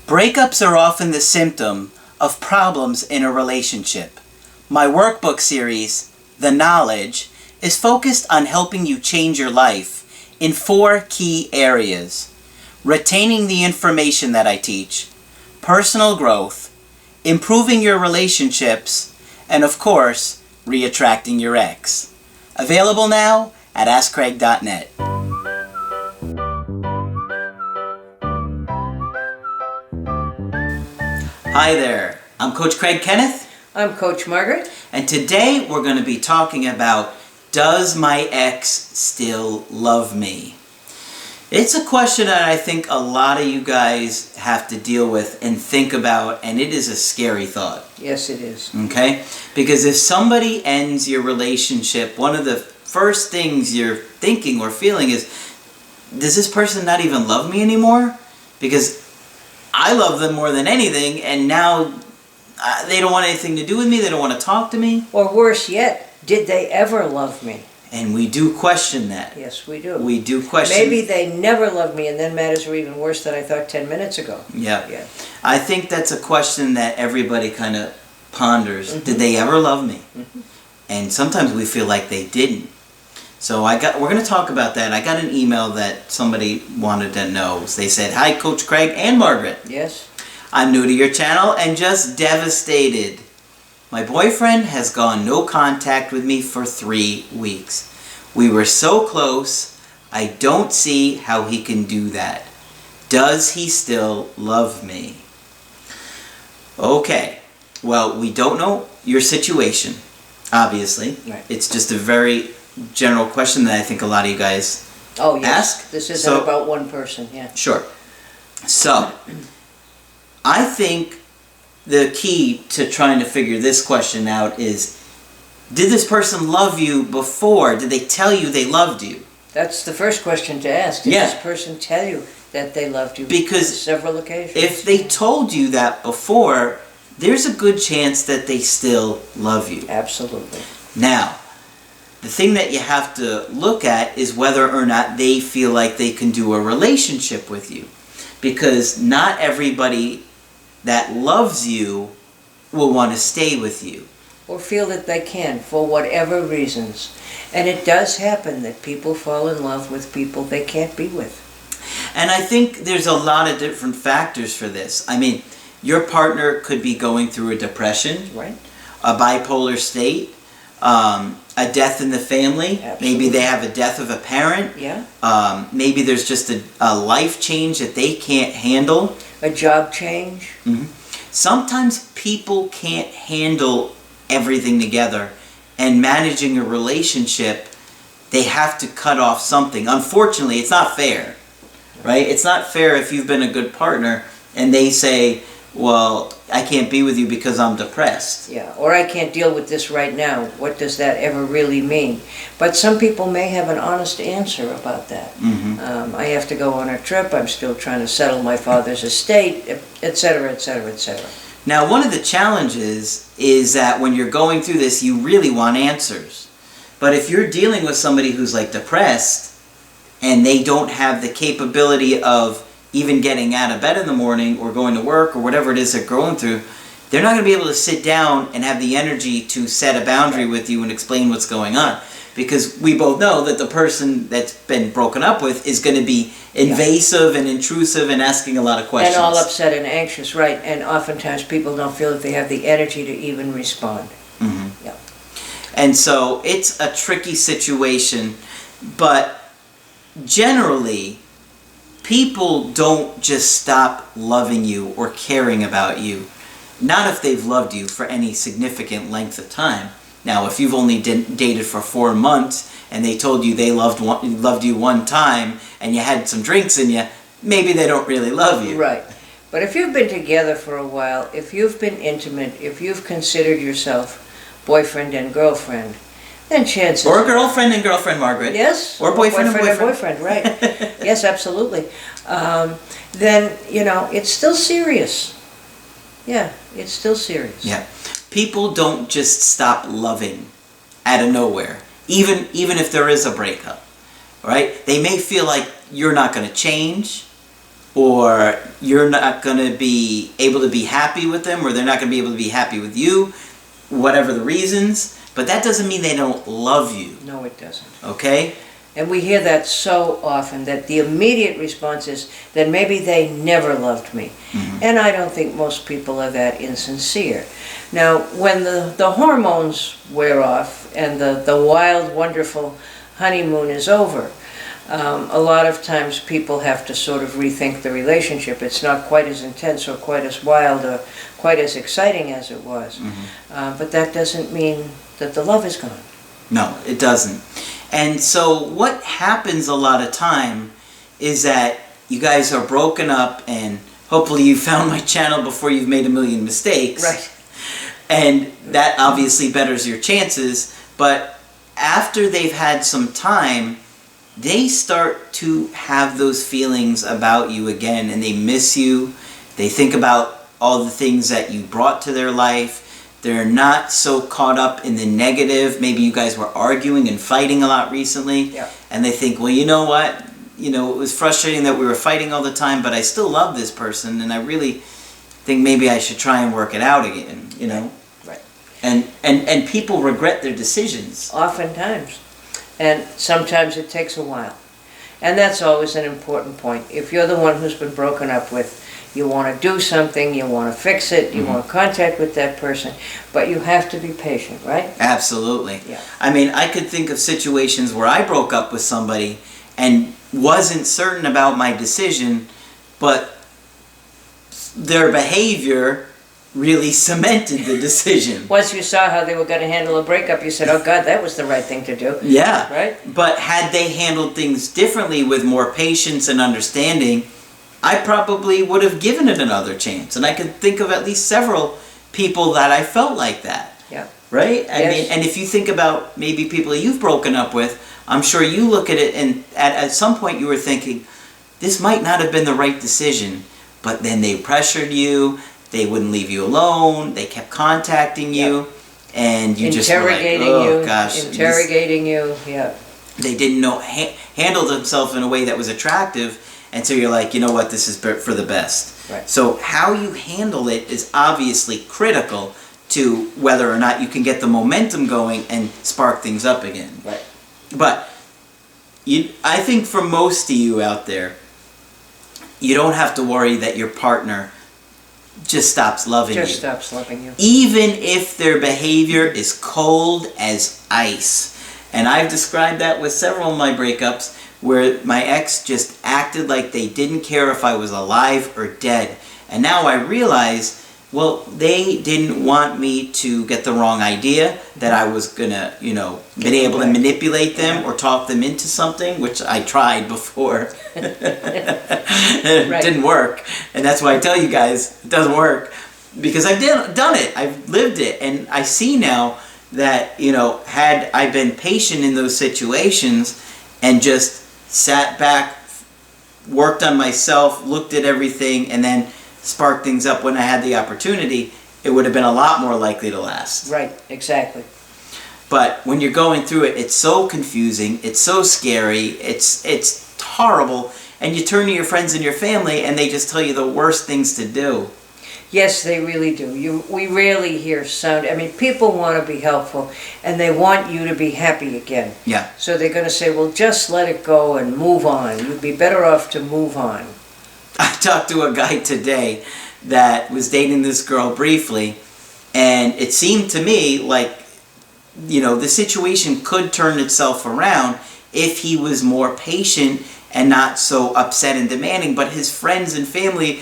Breakups are often the symptom of problems in a relationship. My workbook series, The Knowledge, is focused on helping you change your life in 4 key areas: retaining the information that I teach, personal growth, improving your relationships, and of course, re-attracting your ex. Available now at AskCraig.net. Hi there, I'm Coach Craig Kenneth. I'm Coach Margaret. And today we're going to be talking about, does my ex still love me? It's a question that I think a lot of you guys have to deal with and think about, and it is a scary thought. Yes, it is. Okay? Because if somebody ends your relationship, one of the first things you're thinking or feeling is, does this person not even love me anymore? Because I love them more than anything, and now they don't want anything to do with me, they don't want to talk to me. Or worse yet, did they ever love me? And we do question that. Yes, we do. We do question. Maybe they never loved me, and then matters were even worse than I thought 10 minutes ago. Yeah. I think that's a question that everybody kind of ponders. Mm-hmm. Did they ever love me? Mm-hmm. And sometimes we feel like they didn't. So we're going to talk about that. I got an email that somebody wanted to know. They said, "Hi, Coach Craig and Margaret. Yes. I'm new to your channel and just devastated. My boyfriend has gone no contact with me for 3 weeks. We were so close, I don't see how he can do that. Does he still love me?" Okay, well, we don't know your situation, obviously. Right. It's just a very general question that I think a lot of you guys ask. This isn't about one person, yeah. Sure. So, I think the key to trying to figure this question out is, did this person love you before? Did they tell you they loved you? That's the first question to ask. Did this person tell you that they loved you because on several occasions? If they told you that before, there's a good chance that they still love you. Absolutely. Now, the thing that you have to look at is whether or not they feel like they can do a relationship with you. Because not everybody that loves you will want to stay with you. Or feel that they can, for whatever reasons. And it does happen that people fall in love with people they can't be with. And I think there's a lot of different factors for this. I mean, your partner could be going through a depression, right? A bipolar state, a death in the family. Absolutely. Maybe they have a death of a parent. Yeah. Maybe there's just a life change that they can't handle. A job change. Mm-hmm. Sometimes people can't handle everything together, and managing a relationship, they have to cut off something. Unfortunately, it's not fair, right? It's not fair if you've been a good partner and they say, well, I can't be with you because I'm depressed. Yeah, or I can't deal with this right now. What does that ever really mean? But some people may have an honest answer about that. Mm-hmm. I have to go on a trip, I'm still trying to settle my father's estate, etc., etc., etc. Now, one of the challenges is that when you're going through this, you really want answers. But if you're dealing with somebody who's like depressed and they don't have the capability of even getting out of bed in the morning or going to work or whatever it is they're going through, they're not going to be able to sit down and have the energy to set a boundary with you and explain what's going on. Because we both know that the person that's been broken up with is going to be invasive and intrusive and asking a lot of questions. And all upset and anxious, right. And oftentimes people don't feel that they have the energy to even respond. Mm-hmm. Yeah. And so it's a tricky situation, but generally, people don't just stop loving you or caring about you. Not if they've loved you for any significant length of time. Now, if you've only dated for 4 months and they told you they loved you one time and you had some drinks in you, maybe they don't really love you. Right. But if you've been together for a while, if you've been intimate, if you've considered yourself boyfriend and girlfriend, then chances... Or girlfriend and girlfriend, Margaret. Yes. Or boyfriend and boyfriend, right. Yes, absolutely. Then, it's still serious. Yeah, it's still serious. Yeah. People don't just stop loving out of nowhere, even if there is a breakup, right? They may feel like you're not going to change, or you're not going to be able to be happy with them, or they're not going to be able to be happy with you, whatever the reasons. But that doesn't mean they don't love you. No, it doesn't. Okay? And we hear that so often, that the immediate response is that maybe they never loved me. And I don't think most people are that insincere. Now, when the hormones wear off and the wild, wonderful honeymoon is over, a lot of times people have to sort of rethink the relationship. It's not quite as intense or quite as wild or quite as exciting as it was. But that doesn't mean that the love is gone. No, it doesn't. And so what happens a lot of time is that you guys are broken up, and hopefully you found my channel before you've made a million mistakes. Right. And that obviously betters your chances. But after they've had some time, they start to have those feelings about you again, and they miss you. They think about all the things that you brought to their life. They're not so caught up in the negative. Maybe you guys were arguing and fighting a lot recently. Yeah. And they think, well, you know what? You know, it was frustrating that we were fighting all the time, but I still love this person, and I really think maybe I should try and work it out again, you know? Right. And people regret their decisions. Oftentimes. And sometimes it takes a while. And that's always an important point. If you're the one who's been broken up with, you want to do something, you want to fix it, you want contact with that person, but you have to be patient, right? Absolutely. Yeah. I mean, I could think of situations where I broke up with somebody and wasn't certain about my decision, but their behavior really cemented the decision. Once you saw how they were going to handle a breakup, you said, oh God, that was the right thing to do. Yeah. Right? But had they handled things differently with more patience and understanding, I probably would have given it another chance. And I could think of at least several people that I felt like that. Yeah. Right? I Yes. mean, and if you think about maybe people you've broken up with, I'm sure you look at it and at some point you were thinking, this might not have been the right decision, but then they pressured you, they wouldn't leave you alone, they kept contacting you, and you just were like, oh gosh. Interrogating you, yeah. They didn't know, handle themselves in a way that was attractive, and so you're like, you know what, this is for the best. Right. So how you handle it is obviously critical to whether or not you can get the momentum going and spark things up again. Right. But I think for most of you out there, you don't have to worry that your partner just stops loving you. Just stops loving you. Even if their behavior is cold as ice. And I've described that with several of my breakups, where my ex just acted like they didn't care if I was alive or dead. And now I realize, well, they didn't want me to get the wrong idea, that I was gonna, been able to manipulate them or talk them into something, which I tried before. It didn't work. And that's why I tell you guys, it doesn't work. Because I've done it, I've lived it, and I see now that, had I been patient in those situations and just sat back, worked on myself, looked at everything, and then sparked things up when I had the opportunity, it would have been a lot more likely to last. Right, exactly. But when you're going through it, it's so confusing, it's so scary, it's horrible, and you turn to your friends and your family and they just tell you the worst things to do. Yes, they really do. We rarely hear people want to be helpful, and they want you to be happy again. Yeah. So they're going to say, well, just let it go and move on. You'd be better off to move on. I talked to a guy today that was dating this girl briefly, and it seemed to me like, the situation could turn itself around if he was more patient and not so upset and demanding, but his friends and family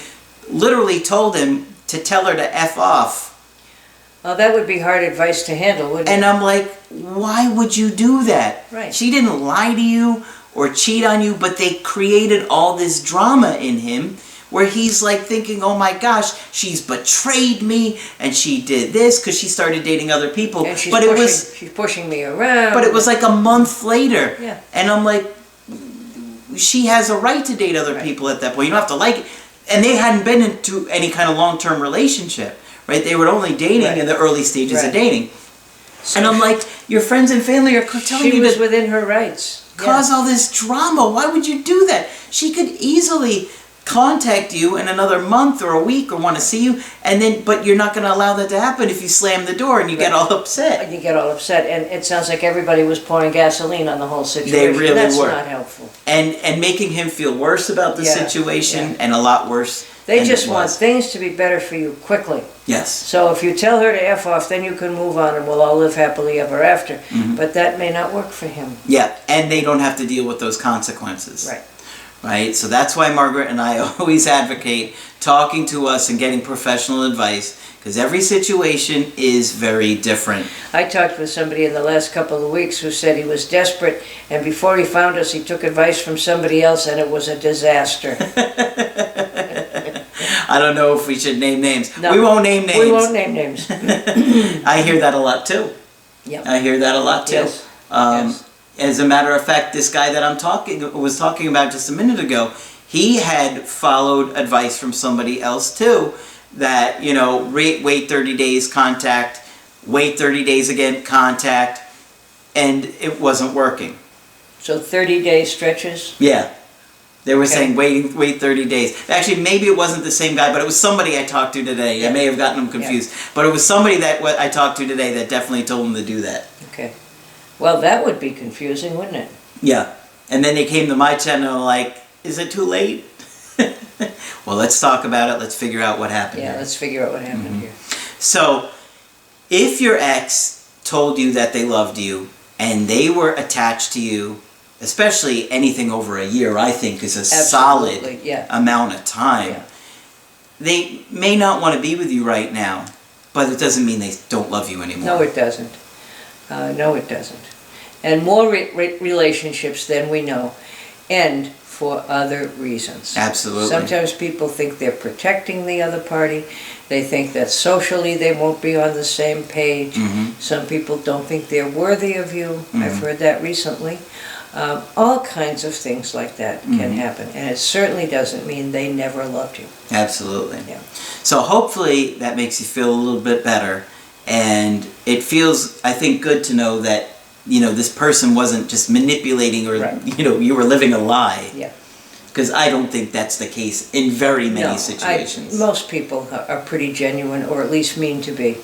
literally told him to tell her to F off. Well, that would be hard advice to handle, wouldn't it? And I'm like, why would you do that? Right. She didn't lie to you or cheat on you, but they created all this drama in him where he's like thinking, oh my gosh, she's betrayed me and she did this because she started dating other people. And she's pushing me around. But it was like a month later. Yeah. And I'm like, she has a right to date other people at that point. You don't have to like it. And they hadn't been into any kind of long-term relationship, right? They were only dating in the early stages of dating. So, and I'm like, your friends and family are telling you she was within her rights. Cause all this drama. Why would you do that? She could easily contact you in another month or a week or want to see you, and then but you're not going to allow that to happen if you slam the door and you get all upset. You get all upset, and it sounds like everybody was pouring gasoline on the whole situation. They really That's were. not helpful. And making him feel worse about the situation and a lot worse. They just want things to be better for you quickly. Yes. So if you tell her to F off, then you can move on and we'll all live happily ever after. But that may not work for him. Yeah, and they don't have to deal with those consequences. Right. Right? So that's why Margaret and I always advocate talking to us and getting professional advice, because every situation is very different. I talked with somebody in the last couple of weeks who said he was desperate, and before he found us, he took advice from somebody else, and it was a disaster. I don't know if we should name names. No, we won't name names. We won't name names. I hear that a lot too. Yep. I hear that a lot too. Yes. Yes. As a matter of fact, this guy that was talking about just a minute ago, he had followed advice from somebody else too, that, you know, wait 30 days, contact, wait 30 days again, contact, and it wasn't working. So 30-day stretches? Yeah. They were saying wait 30 days. Actually, maybe it wasn't the same guy, but it was somebody I talked to today. I may have gotten them confused. But it was somebody that I talked to today that definitely told him to do that. Okay. Well, that would be confusing, wouldn't it? Yeah. And then they came to my channel like, is it too late? Well, let's talk about it. Let's figure out what happened here. Let's figure out what happened here. So, if your ex told you that they loved you and they were attached to you, especially anything over a year, I think is a solid amount of time. Yeah. They may not want to be with you right now, but it doesn't mean they don't love you anymore. No, it doesn't. No, it doesn't. And more relationships than we know end for other reasons. Absolutely. Sometimes people think they're protecting the other party. They think that socially they won't be on the same page. Some people don't think they're worthy of you. I've heard that recently. All kinds of things like that can happen, and it certainly doesn't mean they never loved you. Absolutely. Yeah. So hopefully that makes you feel a little bit better, and it feels, I think, good to know that, you know, this person wasn't just manipulating or, you know, you were living a lie. Yeah. Because I don't think that's the case in very many situations. Most people are pretty genuine, or at least mean to be.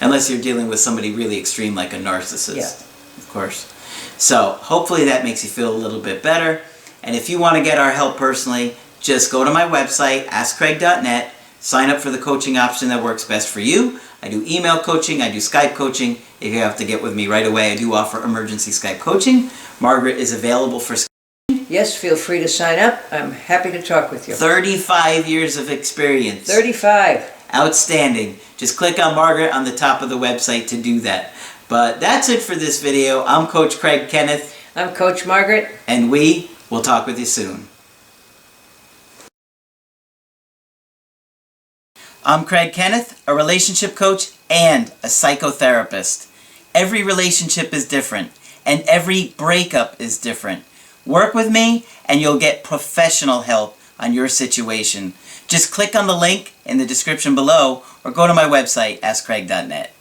Unless you're dealing with somebody really extreme like a narcissist, of course. So hopefully that makes you feel a little bit better. And if you want to get our help personally, just go to my website, askcraig.net, sign up for the coaching option that works best for you. I do email coaching, I do Skype coaching. If you have to get with me right away, I do offer emergency Skype coaching. Margaret is available for Skype. Yes, feel free to sign up. I'm happy to talk with you. 35 years of experience. 35. Outstanding. Just click on Margaret on the top of the website to do that. But that's it for this video. I'm Coach Craig Kenneth. I'm Coach Margaret. And we will talk with you soon. I'm Craig Kenneth, a relationship coach and a psychotherapist. Every relationship is different, and every breakup is different. Work with me, and you'll get professional help on your situation. Just click on the link in the description below, or go to my website, askcraig.net.